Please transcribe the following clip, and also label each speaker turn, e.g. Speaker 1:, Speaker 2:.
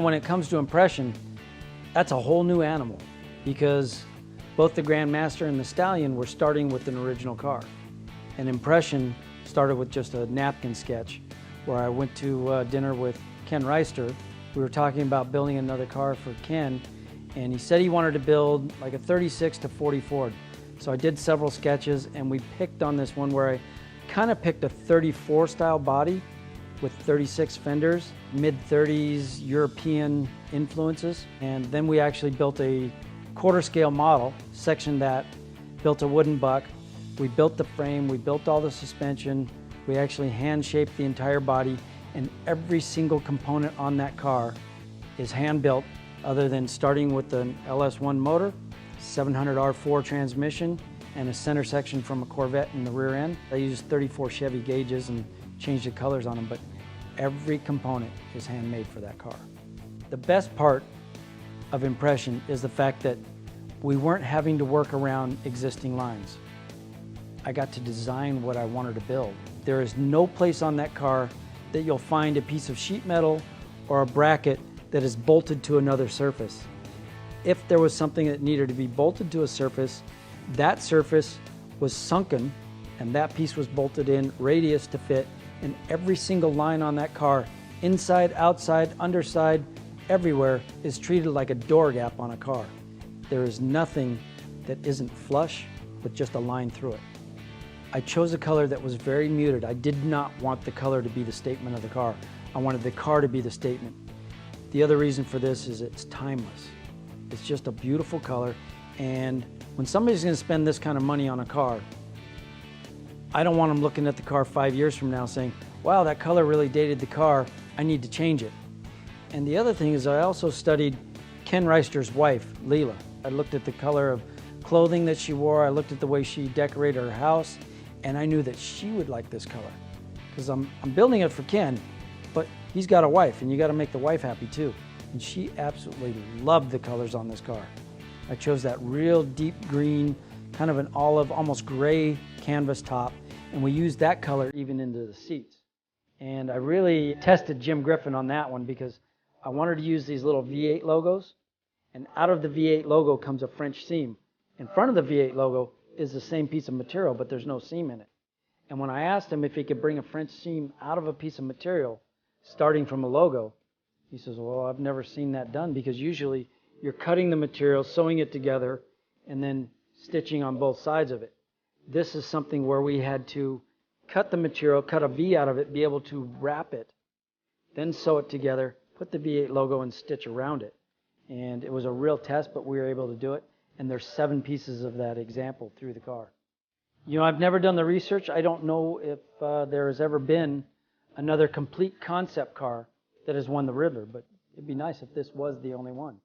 Speaker 1: When it comes to impression, that's a whole new animal because both the Grandmaster and the Stallion were starting with an original car. And impression started with just a napkin sketch where I went to dinner with Ken Reister. We were talking about building another car for Ken, and he said he wanted to build like a 36 to 40 Ford. So I did several sketches, and we picked on this one where I kind of picked a 34 style body with 36 fenders, mid-30s European influences. And then we actually built a quarter scale model, sectioned that, built a wooden buck. We built the frame, we built all the suspension, we actually hand shaped the entire body, and every single component on that car is hand built, other than starting with an LS1 motor, 700 R4 transmission, and a center section from a Corvette in the rear end. I used 34 Chevy gauges and changed the colors on them, but every component is handmade for that car. The best part of impression is the fact that we weren't having to work around existing lines. I got to design what I wanted to build. There is no place on that car that you'll find a piece of sheet metal or a bracket that is bolted to another surface. If there was something that needed to be bolted to a surface, that surface was sunken and that piece was bolted in radius to fit, and every single line on that car, inside, outside, underside, everywhere, is treated like a door gap on a car. There is nothing that isn't flush with just a line through it. I chose a color that was very muted. I did not want the color to be the statement of the car. I wanted the car to be the statement. The other reason for this is it's timeless. It's just a beautiful color, and when somebody's going to spend this kind of money on a car, I don't want them looking at the car 5 years from now saying, wow, that color really dated the car, I need to change it. And the other thing is I also studied Ken Reister's wife, Leela. I looked at the color of clothing that she wore, I looked at the way she decorated her house, and I knew that she would like this color. Because I'm building it for Ken, but he's got a wife, and you got to make the wife happy too. And she absolutely loved the colors on this car. I chose that real deep green, kind of an olive, almost gray canvas top, and we used that color even into the seats. And I really tested Jim Griffin on that one because I wanted to use these little V8 logos, and out of the V8 logo comes a French seam. In front of the V8 logo is the same piece of material, but there's no seam in it. And when I asked him if he could bring a French seam out of a piece of material, starting from a logo, he says, well, I've never seen that done, because usually you're cutting the material, sewing it together, and then stitching on both sides of it. This is something where we had to cut the material, cut a V out of it, be able to wrap it, then sew it together, put the V8 logo and stitch around it. And it was a real test, but we were able to do it. And there's 7 pieces of that example through the car. You know, I've never done the research. I don't know if there has ever been another complete concept car that has won the Ridler, but it'd be nice if this was the only one.